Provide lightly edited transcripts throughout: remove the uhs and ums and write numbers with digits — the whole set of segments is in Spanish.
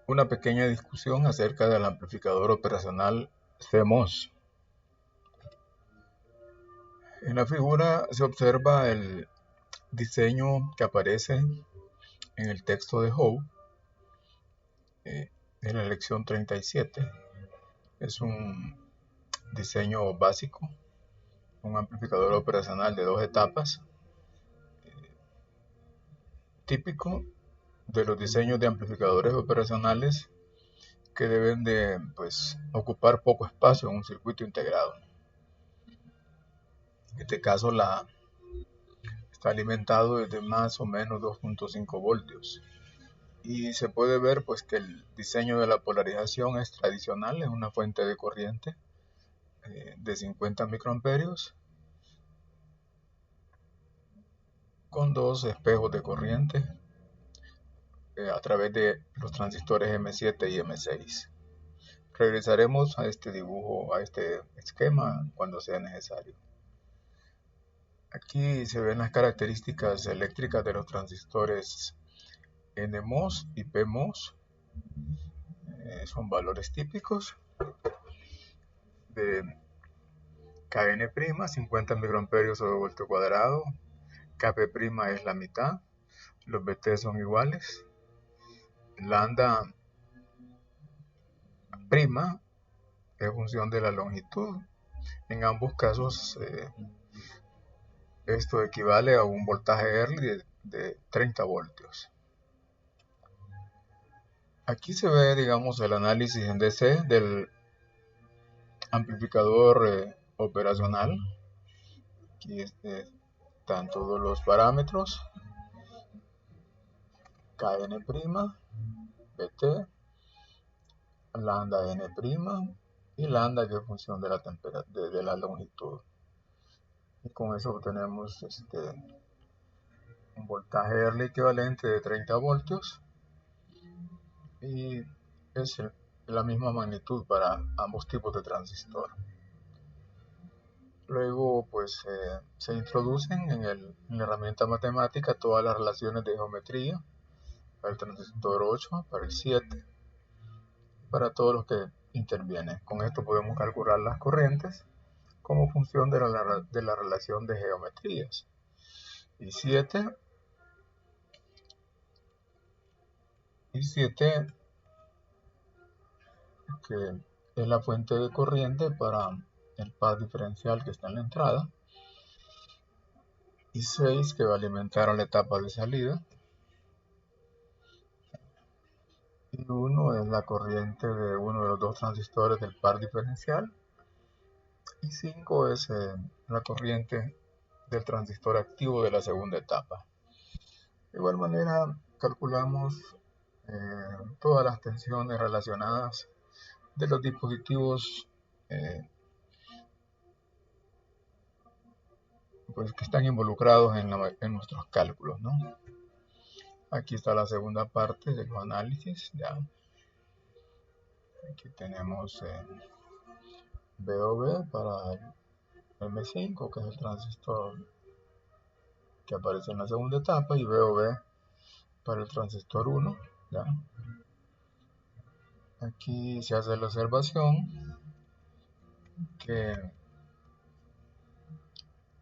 una pequeña discusión acerca del amplificador operacional CMOS. En la figura se observa el diseño que aparece en el texto de Howe, en la lección 37. Es un diseño básico, un amplificador operacional de 2 etapas, típico de los diseños de amplificadores operacionales que deben de ocupar poco espacio en un circuito integrado. En este caso está alimentado desde más o menos 2.5 voltios. Y se puede ver que el diseño de la polarización es tradicional, es una fuente de corriente de 50 microamperios con 2 espejos de corriente a través de los transistores M7 y M6. Regresaremos a este dibujo, a este esquema cuando sea necesario. Aquí se ven las características eléctricas de los transistores NMOS y PMOS. Son valores típicos de Kn', 50 microamperios sobre voltio cuadrado. Kp' es la mitad. Los Vt son iguales. Lambda' es función de la longitud. En ambos casos esto equivale a un voltaje Early de 30 voltios. Aquí se ve, digamos, el análisis en DC del amplificador operacional. Aquí están todos los parámetros: Kn', Vt, lambda n' y lambda, que es función de la temperatura, de la longitud. Y con eso obtenemos un voltaje Early equivalente de 30 voltios y es la misma magnitud para ambos tipos de transistor. Luego se introducen en la herramienta matemática todas las relaciones de geometría para el transistor 8, para el 7, para todos los que intervienen. Con esto podemos calcular las corrientes como función de la relación de geometrías. Y 7 que es la fuente de corriente para el par diferencial que está en la entrada, y 6 que va a alimentar a la etapa de salida, y 1 es la corriente de uno de los 2 transistores del par diferencial, y 5 es la corriente del transistor activo de la segunda etapa. De igual manera calculamos todas las tensiones relacionadas de los dispositivos que están involucrados en nuestros cálculos, ¿no? Aquí está la segunda parte de los análisis. ¿Ya? Aquí tenemos VOB para el M5, que es el transistor que aparece en la segunda etapa, y VOB para el transistor 1. ¿Ya? Aquí se hace la observación que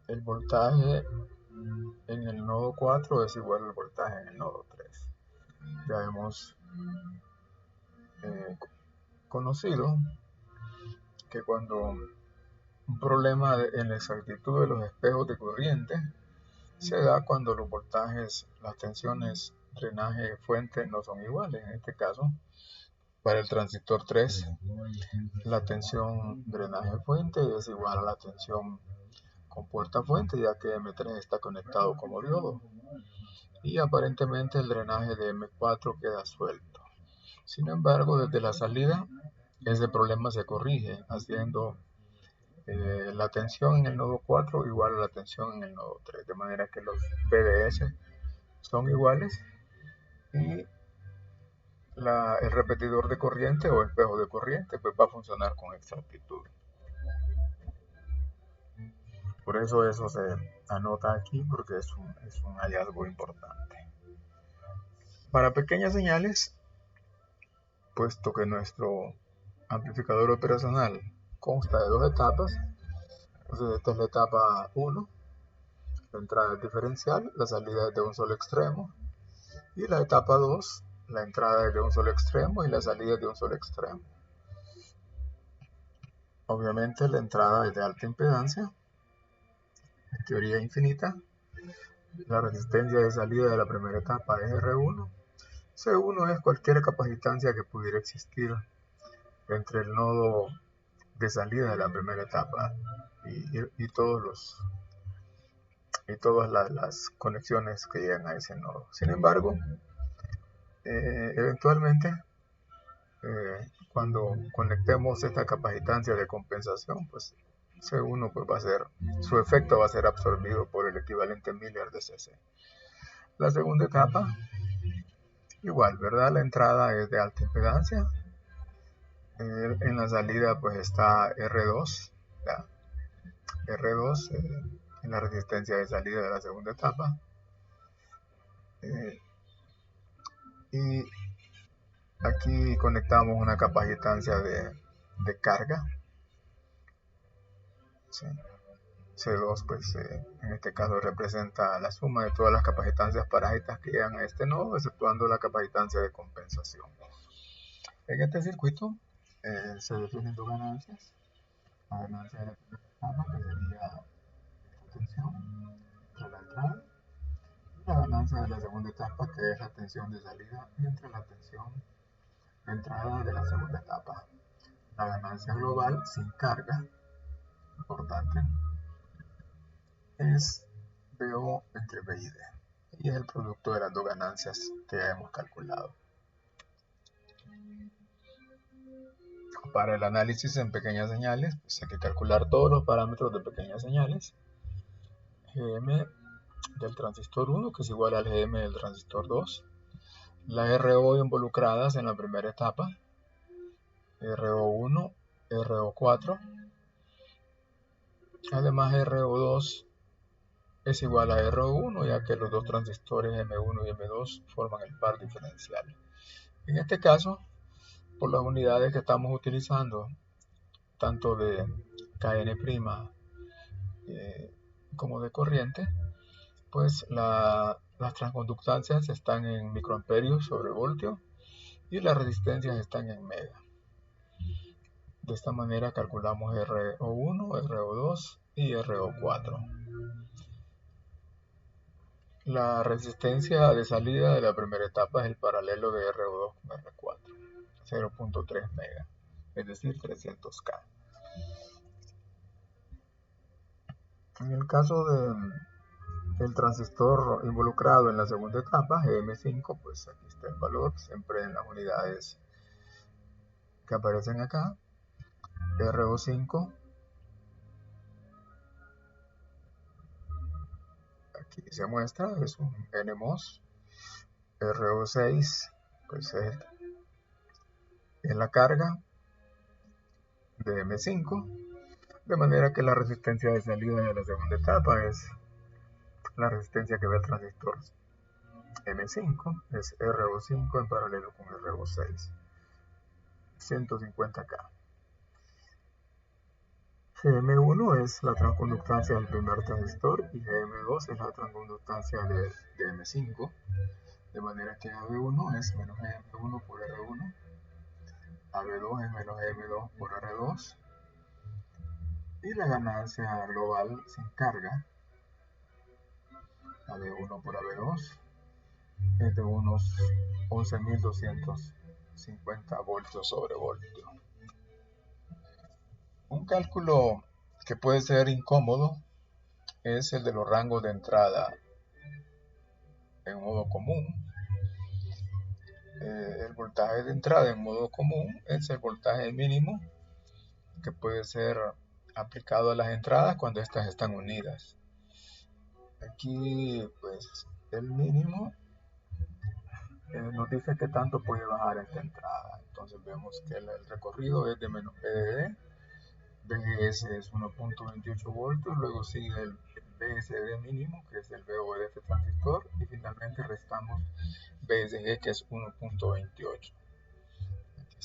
el voltaje en el nodo 4 es igual al voltaje en el nodo 3. Ya hemos conocido que cuando un problema en la exactitud de los espejos de corriente se da cuando los voltajes, las tensiones drenaje fuente no son iguales. En este caso, para el transistor 3, la tensión drenaje fuente es igual a la tensión con puerta fuente, ya que M3 está conectado como diodo, y aparentemente el drenaje de M4 queda suelto. Sin embargo, desde la salida ese problema se corrige haciendo la tensión en el nodo 4 igual a la tensión en el nodo 3, de manera que los PDS son iguales y el repetidor de corriente o espejo de corriente va a funcionar con exactitud. Por eso se anota aquí, porque es un hallazgo importante. Para pequeñas señales puesto que nuestro amplificador operacional consta de dos etapas. Entonces esta es la etapa 1, la entrada es diferencial, la salida es de un solo extremo, y la etapa 2, la entrada es de un solo extremo y la salida es de un solo extremo. Obviamente la entrada es de alta impedancia, en teoría infinita. La resistencia de salida de la primera etapa es R1. C1 es cualquier capacitancia que pudiera existir entre el nodo de salida de la primera etapa y todas las conexiones que llegan a ese nodo. Sin embargo, eventualmente, cuando conectemos esta capacitancia de compensación, pues C1 pues su efecto va a ser absorbido por el equivalente Miller de CC. La segunda etapa, igual, ¿verdad? La entrada es de alta impedancia. En la salida pues está R2, ¿ya? R2 en la resistencia de salida de la segunda etapa. Y aquí conectamos una capacitancia de carga. ¿Sí? C2 pues en este caso representa la suma de todas las capacitancias parásitas que llegan a este nodo, exceptuando la capacitancia de compensación. En este circuito se definen dos ganancias. La ganancia de la primera etapa, que sería esta tensión entre la entrada, y la ganancia de la segunda etapa, que es la tensión de salida entre la tensión de entrada de la segunda etapa. La ganancia global sin carga, importante, es BO entre B y D, y es el producto de las dos ganancias que ya hemos calculado. Para el análisis en pequeñas señales, pues hay que calcular todos los parámetros de pequeñas señales. GM del transistor 1, que es igual al GM del transistor 2. Las RO involucradas en la primera etapa, RO1, RO4. Además, RO2 es igual a RO1, ya que los dos transistores M1 y M2 forman el par diferencial. En este caso, por las unidades que estamos utilizando, tanto de Kn' como de corriente, pues las transconductancias están en microamperios sobre voltio y las resistencias están en mega. De esta manera calculamos RO1, RO2 y RO4. La resistencia de salida de la primera etapa es el paralelo de RO2 con R4, 0.3 mega, es decir, 300K. En el caso del transistor involucrado en la segunda etapa, GM5, pues aquí está el valor, siempre en las unidades que aparecen acá. RO5, aquí se muestra, es un NMOS. RO6, pues es la carga de M5, de manera que la resistencia de salida de la segunda etapa es la resistencia que ve el transistor M5, es RO5 en paralelo con RO6, 150K. GM1 es la transconductancia del primer transistor y GM2 es la transconductancia de M5, de manera que AB1 es menos GM1 por R1, AB2 es menos GM2 por R2, y la ganancia global sin carga, AB1 por AB2, es de unos 11.250 voltios sobre voltio. Un cálculo que puede ser incómodo es el de los rangos de entrada en modo común. El voltaje de entrada en modo común es el voltaje mínimo que puede ser aplicado a las entradas cuando estas están unidas. Aquí pues el mínimo nos dice que tanto puede bajar esta entrada. Entonces vemos que el recorrido es de menos PDD, BGS es 1.28 voltios, luego sigue el BSD mínimo, que es el VO de este transistor, y finalmente restamos BSG, que es 1.28.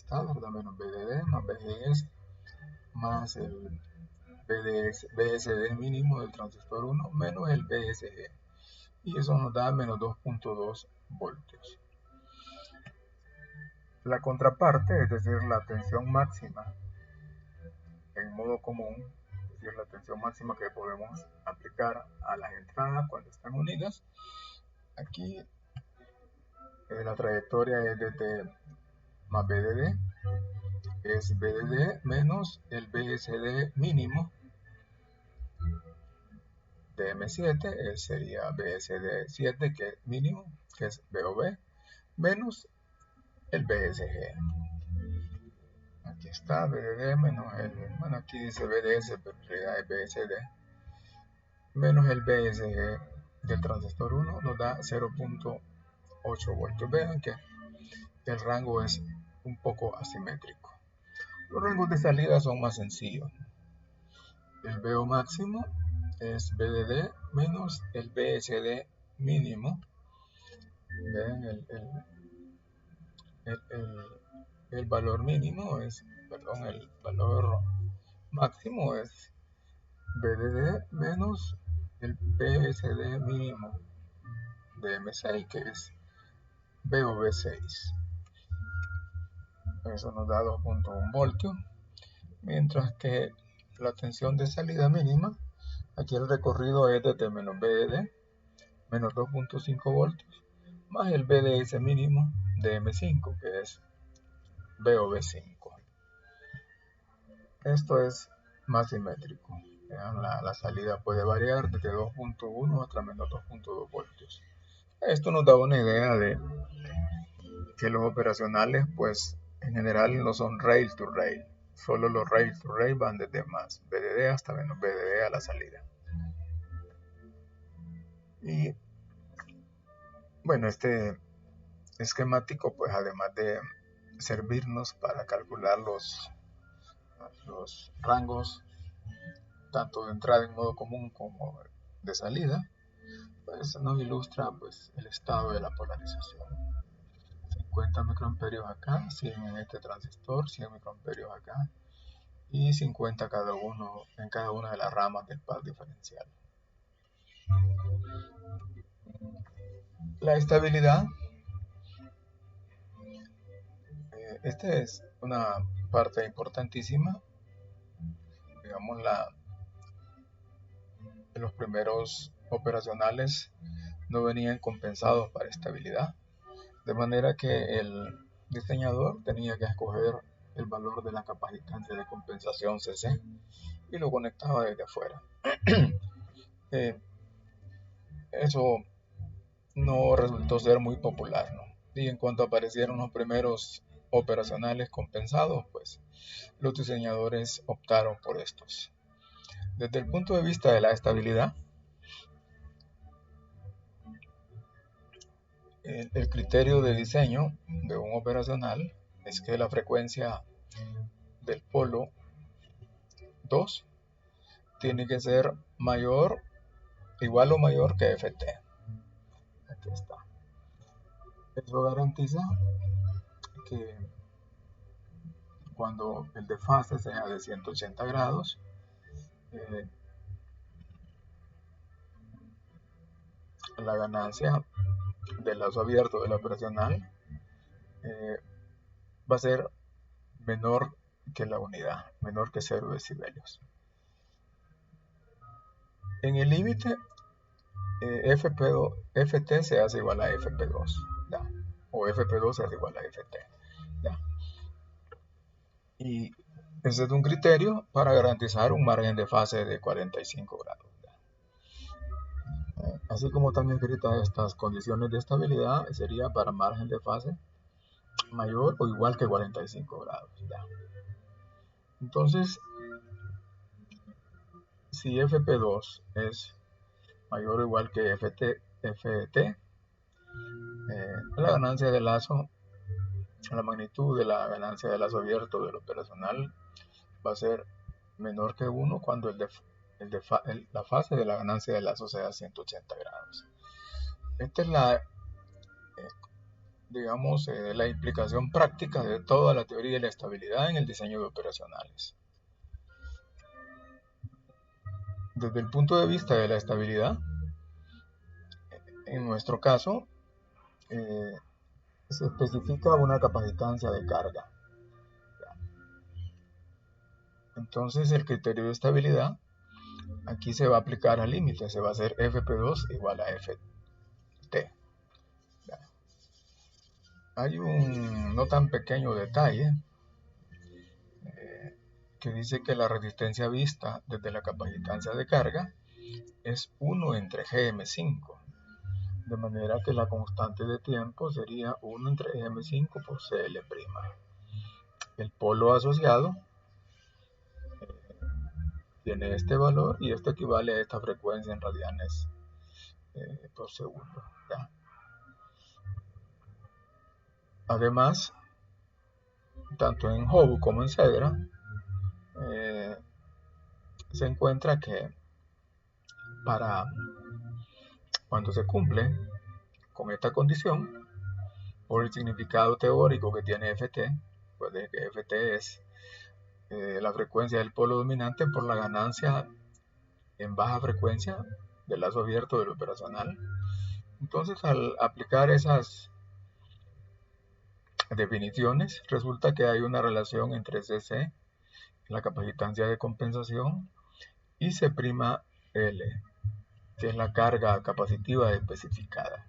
está, ¿verdad? Menos BDD más BGS más el BSD mínimo del transistor 1 menos el BSG. Y eso nos da menos 2.2 voltios. La contraparte, es decir, la tensión máxima en modo común, es decir, la tensión máxima que podemos aplicar a las entradas cuando están unidas. Aquí la trayectoria es DT más BDD, es BDD menos el BSD mínimo de M7, sería BSD7 que es mínimo, que es BOB, menos el BSG. Aquí está BDD menos bueno, aquí dice BDS, pero en realidad es BSD, menos el BSG del transistor 1 nos da 0.8 voltios. Vean que el rango es un poco asimétrico. Los rangos de salida son más sencillos. El BO máximo es BDD menos el BSD mínimo. Vean el valor mínimo es, perdón, el valor máximo es BDD menos el BSD mínimo de M6, que es BOV6. Eso nos da 2.1 voltios, mientras que la tensión de salida mínima, aquí el recorrido es de T menos BDD menos 2.5 voltios, más el BDS mínimo de M5, que es BOV5. Esto es más simétrico. La salida puede variar desde 2.1 hasta menos 2.2 voltios. Esto nos da una idea de que los operacionales, pues en general no son rail to rail. Solo los rail to rail van desde más BDD hasta menos BDD a la salida. Y bueno, este esquemático, pues además de servirnos para calcular los rangos tanto de entrada en modo común como de salida, pues nos ilustra pues el estado de la polarización. 50 microamperios acá, 100 en este transistor, 100 microamperios acá y 50 en cada una de las ramas del par diferencial. La estabilidad, esta es una parte importantísima, digamos los primeros operacionales no venían compensados para estabilidad, de manera que el diseñador tenía que escoger el valor de la capacitancia de compensación CC y lo conectaba desde afuera. Eso no resultó ser muy popular, ¿no? Y en cuanto aparecieron los primeros operacionales compensados, pues los diseñadores optaron por estos. Desde el punto de vista de la estabilidad, el criterio de diseño de un operacional es que la frecuencia del polo 2 tiene que ser igual o mayor que Ft. Aquí está. Eso garantiza que cuando el desfase sea de 180 grados, la ganancia del lazo abierto del operacional va a ser menor que la unidad, menor que 0 decibelios. En el límite, Ft se hace igual a Fp2, ¿ya? O Fp2 se hace igual a Ft. ¿Ya? Y ese es un criterio para garantizar un margen de fase de 45 grados. Así como también escritas estas condiciones de estabilidad, sería para margen de fase mayor o igual que 45 grados. ¿Ya? Entonces, si Fp2 es mayor o igual que Ft, la ganancia de lazo, la magnitud de la ganancia de lazo abierto del operacional va a ser menor que 1 cuando la fase de la ganancia de lazo sea 180 grados. Esta es digamos, la implicación práctica de toda la teoría de la estabilidad en el diseño de operacionales. Desde el punto de vista de la estabilidad, en nuestro caso, eh, se especifica una capacitancia de carga. Entonces, el criterio de estabilidad aquí se va a aplicar al límite, se va a hacer Fp2 igual a Ft. Hay un no tan pequeño detalle que dice que la resistencia vista desde la capacitancia de carga es 1 entre Gm5, de manera que la constante de tiempo sería 1 entre Gm5 por Cl'. El polo asociado tiene este valor y esto equivale a esta frecuencia en radianes por segundo. ¿Ya? Además, tanto en Hubble como en Segra, se encuentra que para cuando se cumple con esta condición, por el significado teórico que tiene Ft, pues de que Ft es la frecuencia del polo dominante por la ganancia en baja frecuencia del lazo abierto del operacional. Entonces, al aplicar esas definiciones, resulta que hay una relación entre Cc, la capacitancia de compensación, y C'L, que es la carga capacitiva especificada.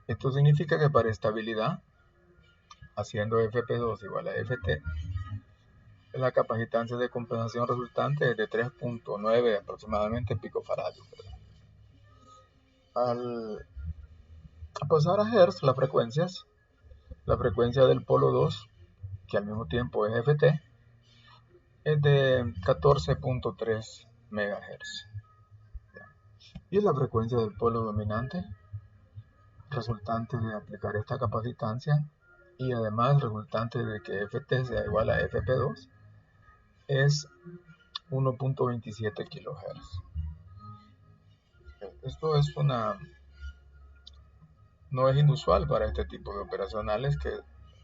Esto significa que para estabilidad, haciendo Fp2 igual a Ft, la capacitancia de compensación resultante es de 3.9 aproximadamente picofaradios. Al pasar a Hertz, las frecuencias, la frecuencia del polo 2, que al mismo tiempo es Ft, es de 14.3 MHz. Y la frecuencia del polo dominante, resultante de aplicar esta capacitancia, y además resultante de que Ft sea igual a Fp2, es 1.27 kHz. Esto es no es inusual para este tipo de operacionales que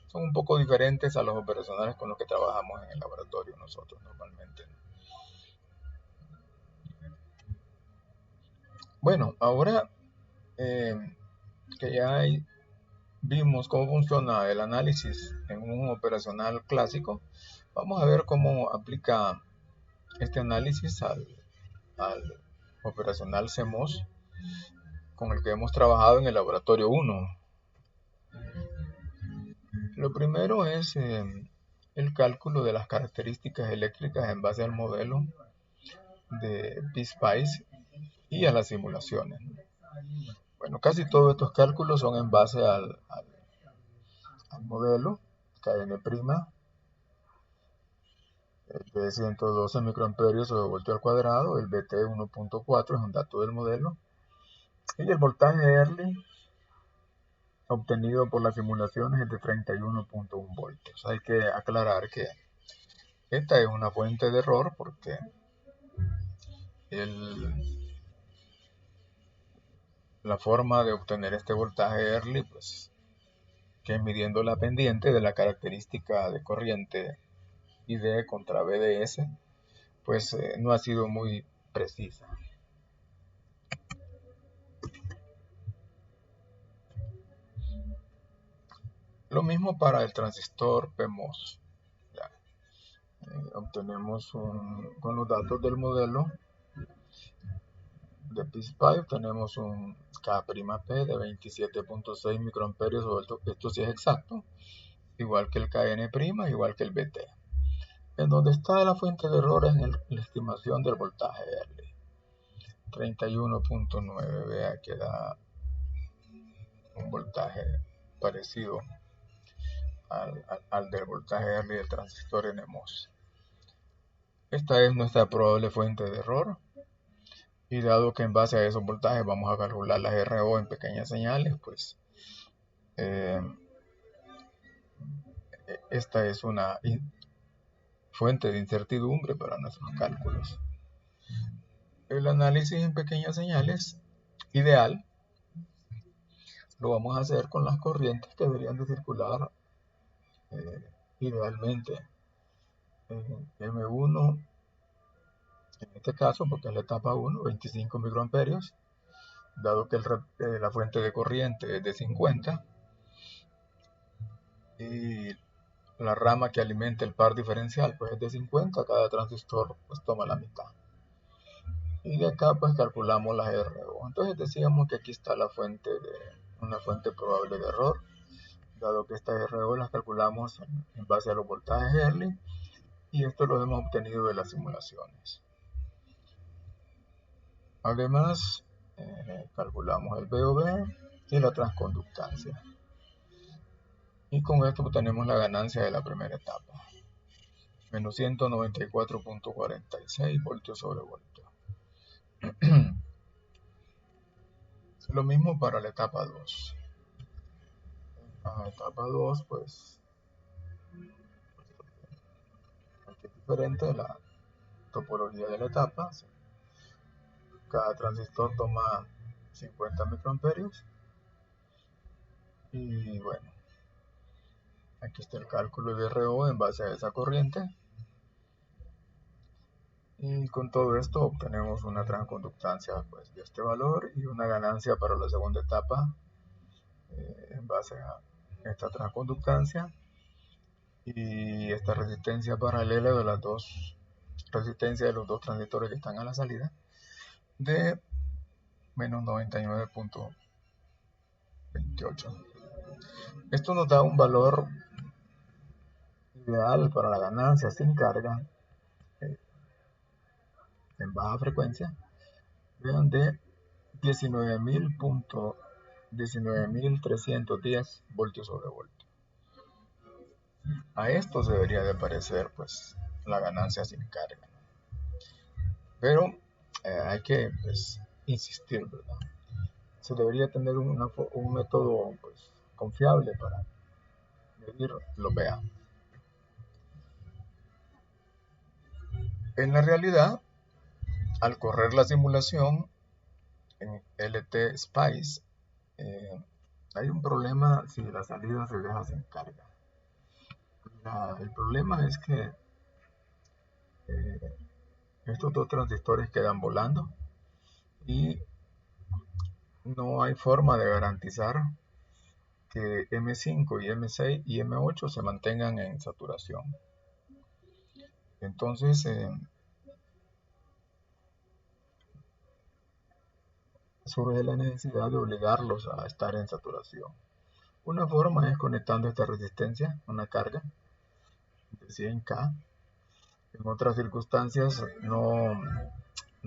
son un poco diferentes a los operacionales con los que trabajamos en el laboratorio nosotros normalmente. Bueno, ahora que ya vimos cómo funciona el análisis en un operacional clásico, vamos a ver cómo aplica este análisis al operacional CMOS con el que hemos trabajado en el laboratorio 1. Lo primero es el cálculo de las características eléctricas en base al modelo de PSpice y a las simulaciones. Bueno, casi todos estos cálculos son en base al modelo KN', el de 112 microamperios sobre voltio al cuadrado, el BT 1.4 es un dato del modelo, y el voltaje Early obtenido por las simulaciones es de 31.1 voltios. Hay que aclarar que esta es una fuente de error porque la forma de obtener este voltaje Early, pues, que es midiendo la pendiente de la característica de corriente ID contra BDS, pues no ha sido muy precisa. Lo mismo para el transistor PMOS. Ya. Obtenemos con los datos del modelo de PSpice tenemos un K'P de 27.6 microamperios sobre esto sí es exacto, igual que el Kn', igual que el Bt. En donde está la fuente de error es en la estimación del voltaje Early. 31.9, vea que da un voltaje parecido al del voltaje Early del transistor NMOS. Esta es nuestra probable fuente de error. Y dado que en base a esos voltajes vamos a calcular las RO en pequeñas señales, pues esta es una fuente de incertidumbre para nuestros cálculos. El análisis en pequeñas señales ideal lo vamos a hacer con las corrientes que deberían de circular idealmente en M1, en este caso, porque es la etapa 1, 25 microamperios, dado que la fuente de corriente es de 50 y la rama que alimenta el par diferencial pues es de 50, cada transistor pues toma la mitad. Y de acá pues calculamos las RO. Entonces decíamos que aquí está una fuente probable de error, dado que estas RO las calculamos en base a los voltajes Early, y esto lo hemos obtenido de las simulaciones. Además, calculamos el VOB y la transconductancia. Y con esto obtenemos la ganancia de la primera etapa, menos 194.46 voltios sobre voltio. Lo mismo para la etapa 2. En la etapa 2, pues, aquí es diferente la topología de la etapa. Cada transistor toma 50 microamperios. Y bueno, aquí está el cálculo de RO en base a esa corriente. Y con todo esto obtenemos una transconductancia pues, de este valor y una ganancia para la segunda etapa en base a esta transconductancia y esta resistencia paralela de las dos resistencias de los dos transistores que están a la salida de menos 99.28. Esto nos da un valor ideal para la ganancia sin carga en baja frecuencia, vean, de 19.310 voltios sobre voltio. A esto se debería de parecer pues la ganancia sin carga, ¿no? Pero hay que pues, insistir, ¿verdad? Se debería tener un método pues, confiable para medir lo VA. En la realidad, al correr la simulación en LT Spice, hay un problema si la salida se deja sin carga. El problema es que estos dos transistores quedan volando y no hay forma de garantizar que M5 y M6 y M8 se mantengan en saturación. Entonces, surge la necesidad de obligarlos a estar en saturación. Una forma es conectando esta resistencia, una carga de 100K. En otras circunstancias no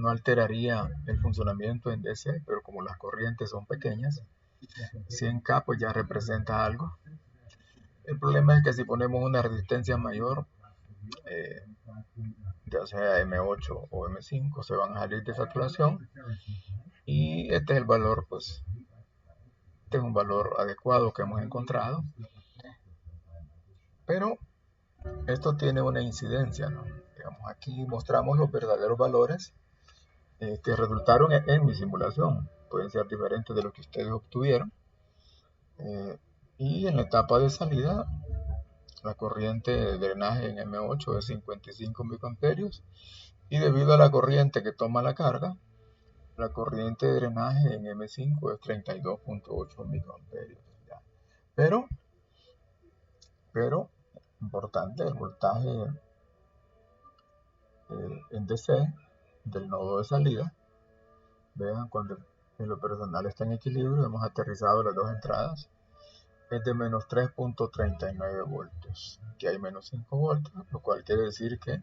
alteraría el funcionamiento en DC, pero como las corrientes son pequeñas, 100K pues ya representa algo. El problema es que si ponemos una resistencia mayor, ya sea M8 o M5, se van a salir de saturación y este es el valor, pues, este es un valor adecuado que hemos encontrado, pero esto tiene una incidencia, ¿no? Digamos, aquí mostramos los verdaderos valores que resultaron en mi simulación. Pueden ser diferentes de lo que ustedes obtuvieron. Y en la etapa de salida, la corriente de drenaje en M8 es 55 microamperios y debido a la corriente que toma la carga, la corriente de drenaje en M5 es 32.8 microamperios. Pero, importante, el voltaje en DC del nodo de salida, vean, cuando en lo personal está en equilibrio, hemos aterrizado las dos entradas, es de menos 3.39 voltios. Aquí hay menos 5 voltios, lo cual quiere decir que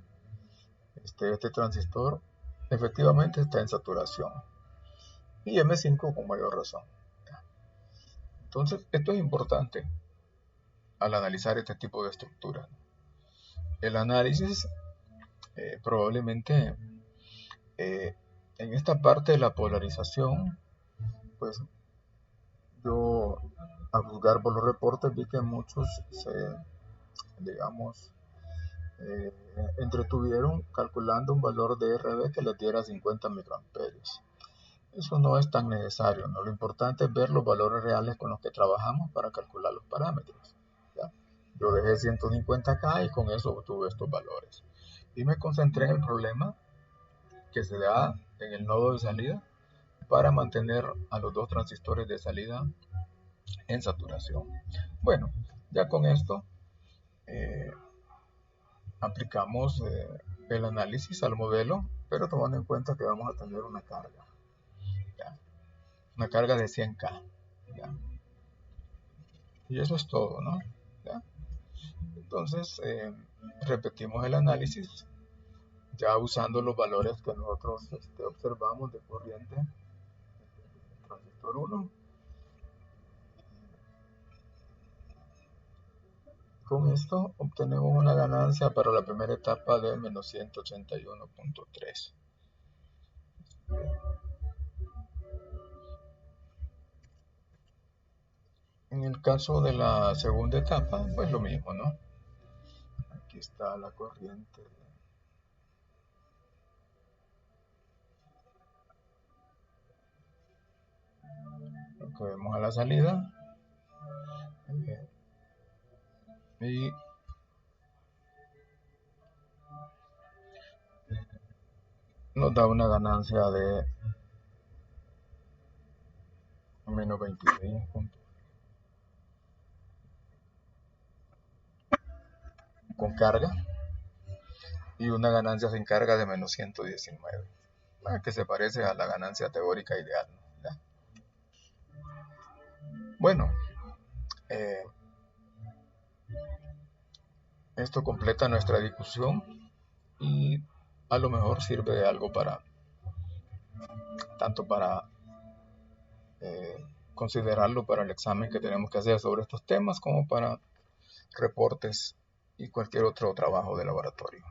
este transistor efectivamente está en saturación. Y M5 con mayor razón. Entonces, esto es importante al analizar este tipo de estructura. El análisis probablemente en esta parte de la polarización, pues yo a juzgar por los reportes vi que muchos digamos, entretuvieron calculando un valor de RB que les diera 50 microamperios. Eso no es tan necesario, ¿no? Lo importante es ver los valores reales con los que trabajamos para calcular los parámetros. ¿Ya? Yo dejé 150K y con eso obtuve estos valores. Y me concentré en el problema que se da en el nodo de salida para mantener a los dos transistores de salida en saturación. Bueno, ya con esto eh, aplicamos el análisis al modelo, pero tomando en cuenta que vamos a tener una carga, ¿ya? Una carga de 100K. ¿Ya? Y eso es todo, ¿no? ¿Ya? Entonces, repetimos el análisis, ya usando los valores que nosotros observamos de corriente transistor 1. Con esto obtenemos una ganancia para la primera etapa de menos 181.3. En el caso de la segunda etapa, pues lo mismo, ¿no? Aquí está la corriente. Lo que vemos a la salida. Y nos da una ganancia de menos 26 puntos. Con carga. Y una ganancia sin carga de menos 119. Que se parece a la ganancia teórica ideal, ¿no? ¿Ya? Bueno, eh, esto completa nuestra discusión y a lo mejor sirve de algo para, tanto para considerarlo para el examen que tenemos que hacer sobre estos temas como para reportes y cualquier otro trabajo de laboratorio.